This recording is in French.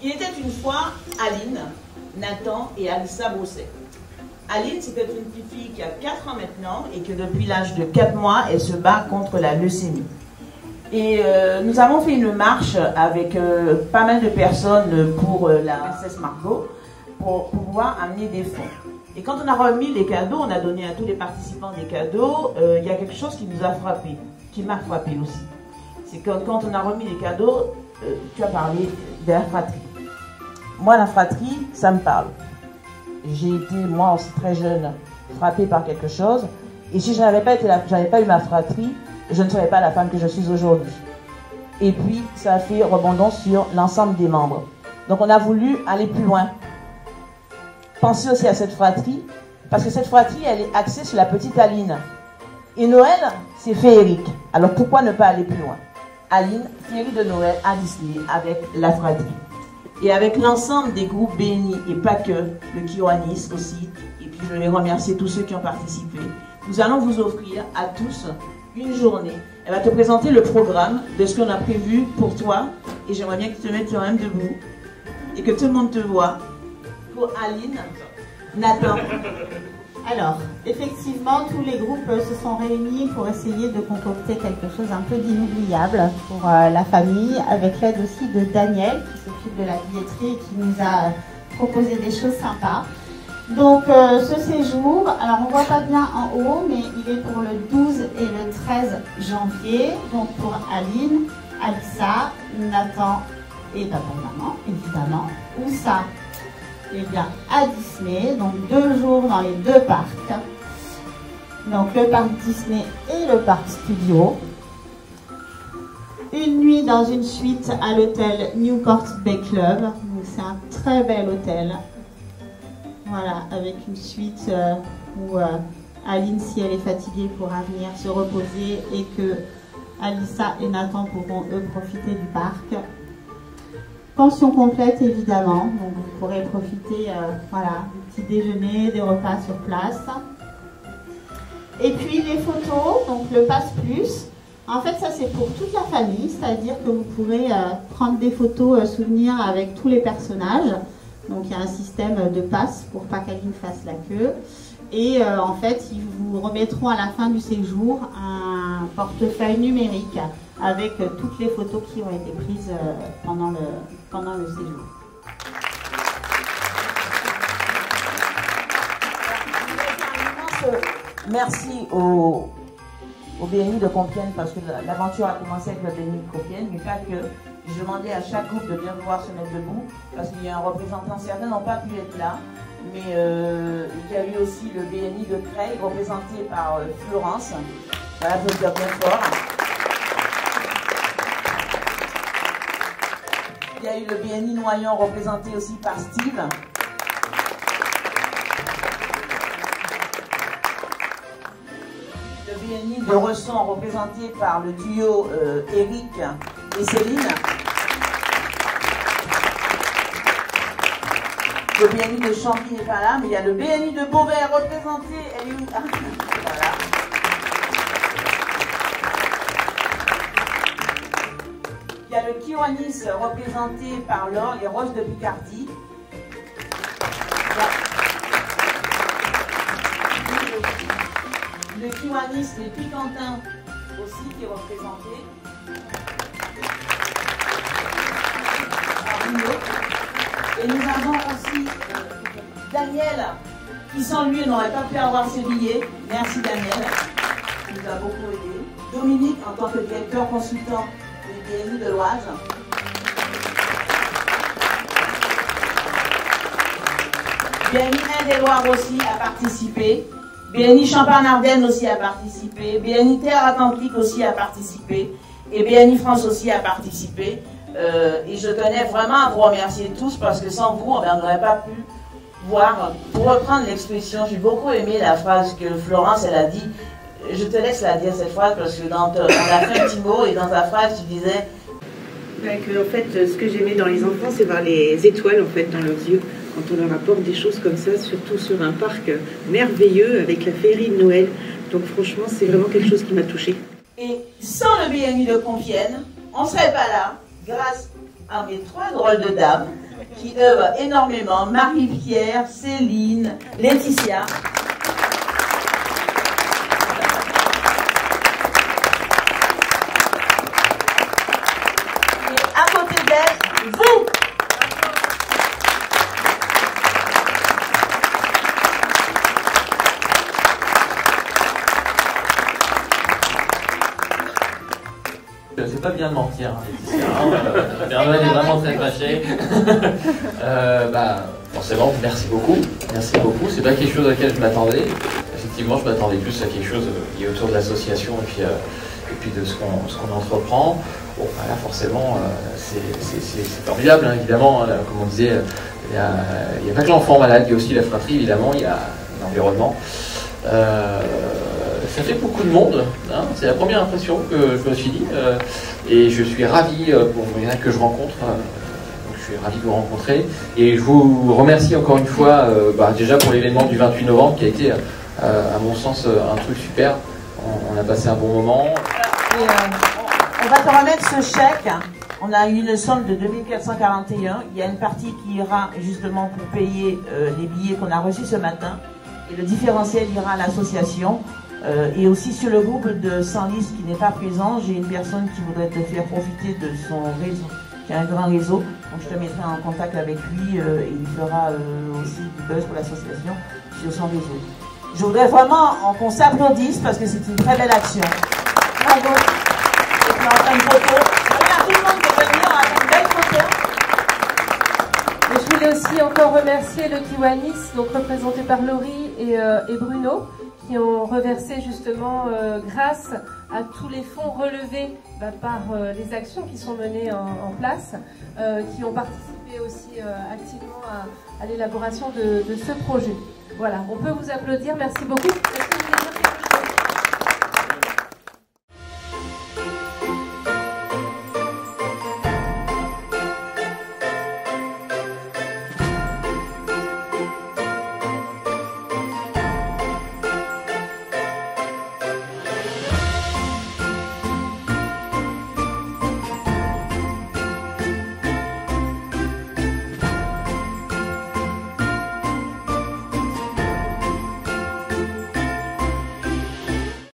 Il était une fois Aline, Nathan et Alissa Brousset. Aline, c'était une petite fille qui a 4 ans maintenant et que depuis l'âge de 4 mois, elle se bat contre la leucémie. Et nous avons fait une marche avec pas mal de personnes pour la princesse Margot pour pouvoir amener des fonds. Et quand on a remis les cadeaux, on a donné à tous les participants des cadeaux, il y a quelque chose qui nous a frappé, qui m'a frappé aussi. C'est que quand on a remis les cadeaux, tu as parlé de la fratrie. Moi, la fratrie, ça me parle. J'ai été, moi aussi très jeune, frappée par quelque chose. Et si je n'avais pas eu ma fratrie, je ne serais pas la femme que je suis aujourd'hui. Et puis, ça a fait rebondant sur l'ensemble des membres. Donc, on a voulu aller plus loin. Pensez aussi à cette fratrie, parce que cette fratrie, elle est axée sur la petite Aline. Et Noël, c'est féerique. Alors, pourquoi ne pas aller plus loin? Aline, féerie de Noël à Disney avec la fratrie. Et avec l'ensemble des groupes bénis, et pas que, le Kiwanis aussi, et puis je vais remercier tous ceux qui ont participé, nous allons vous offrir à tous une journée. Elle va te présenter le programme de ce qu'on a prévu pour toi, et j'aimerais bien que tu te mettes quand même debout, et que tout le monde te voit. Pour Aline, Nathan. Alors, effectivement, tous les groupes se sont réunis pour essayer de concocter quelque chose un peu d'inoubliable pour la famille, avec l'aide aussi de Daniel, qui s'occupe de la billetterie et qui nous a proposé des choses sympas. Donc, ce séjour, alors on ne voit pas bien en haut, mais il est pour le 12 et le 13 janvier. Donc, pour Aline, Alissa, Nathan et papa et maman, évidemment. Où ça? Eh bien, à Disney, donc 2 jours dans les 2 parcs. Donc le parc Disney et le parc Studio. Une nuit dans une suite à l'hôtel Newport Bay Club. Donc c'est un très bel hôtel. Voilà, avec une suite où Aline, si elle est fatiguée, pourra venir se reposer et que Alissa et Nathan pourront eux profiter du parc. Pension complète évidemment, donc vous pourrez profiter voilà, du petit déjeuner, des repas sur place. Et puis les photos, donc le Pass Plus. En fait ça c'est pour toute la famille, c'est-à-dire que vous pourrez prendre des photos souvenirs avec tous les personnages. Donc il y a un système de passe pour pas qu'Aline fasse la queue. Et en fait ils vous remettront à la fin du séjour un portefeuille numérique avec toutes les photos qui ont été prises pendant le séjour. Merci au BNI de Compiègne, parce que l'aventure a commencé avec le BNI de Compiègne, mais pas que. Je demandais à chaque groupe de bien vouloir se mettre debout, parce qu'il y a un représentant, certains n'ont pas pu être là, mais il y a eu aussi le BNI de Creil, représenté par Florence. Voilà, je vous dire bien fort. Il y a eu le BNI Noyon, représenté aussi par Steve. Le BNI de Resson, représenté par le duo Eric et Céline. Le BNI de Champy n'est pas là, mais il y a le BNI de Beauvais représenté. Elle est où? Voilà. Il y a le Kiwanis représenté par Laure, les Roches de Picardie. Le Kiwanis, les Picantins aussi qui est représenté. Et nous avons aussi Daniel, qui sans lui n'aurait pas pu avoir ses billets. Merci Daniel, qui nous a beaucoup aidé. Dominique, en tant que directeur consultant du BNI de l'Oise. BNI Indre-et-Loire aussi a participé. BNI Champagne-Ardenne aussi a participé. BNI Terre Atlantique aussi a participé. Et BNI France aussi a participé. Et je tenais vraiment à vous remercier tous, parce que sans vous, on n'aurait pas pu voir. Pour reprendre l'expression, j'ai beaucoup aimé la phrase que Florence elle a dit. Je te laisse la dire cette phrase, parce que on a fait un petit mot et dans ta phrase tu disais en fait, ce que j'aimais dans les enfants, c'est voir les étoiles en fait dans leurs yeux quand on leur apporte des choses comme ça, surtout sur un parc merveilleux avec la féerie de Noël. Donc franchement, c'est vraiment quelque chose qui m'a touchée. Et sans le BNI de Compiègne, on ne serait pas là, grâce à mes 3 drôles de dames qui œuvrent énormément, Marie-Pierre, Céline, Laetitia. Et à côté d'elles, vous. C'est pas bien de mentir, Laetitia. Bernard est vraiment très fâché. Forcément, merci beaucoup. Merci beaucoup. C'est pas quelque chose auquel je m'attendais. Effectivement, je m'attendais plus à quelque chose qui est autour de l'association et puis de ce qu'on entreprend. Bon, là, forcément, c'est formidable, hein, évidemment. Comme on disait, il n'y a pas que l'enfant malade, il y a aussi la fratrie, évidemment, il y a l'environnement. Ça fait beaucoup de monde, hein, c'est la première impression que je me suis dit, et je suis ravi pour il y en a que je rencontre, donc je suis ravi de vous rencontrer, et je vous remercie encore une fois déjà pour l'événement du 28 novembre qui a été à mon sens un truc super, on a passé un bon moment. Et, on va te remettre ce chèque, on a eu une somme de 2441, il y a une partie qui ira justement pour payer les billets qu'on a reçus ce matin, et le différentiel ira à l'association. Et aussi sur le groupe de Senlis qui n'est pas présent, j'ai une personne qui voudrait te faire profiter de son réseau, qui a un grand réseau, donc je te mettrai en contact avec lui et il fera aussi du buzz pour l'association sur son réseau. Je voudrais vraiment qu'on s'applaudisse parce que c'est une très belle action. Bravo. Et puis on fait une photo. Regarde, tout le monde peut venir, on va faire une belle photo. Et je voulais aussi encore remercier le Kiwanis, donc représenté par Laurie et Bruno, qui ont reversé justement grâce à tous les fonds relevés par les actions qui sont menées en place, qui ont participé aussi activement à l'élaboration de ce projet. Voilà, on peut vous applaudir, merci beaucoup.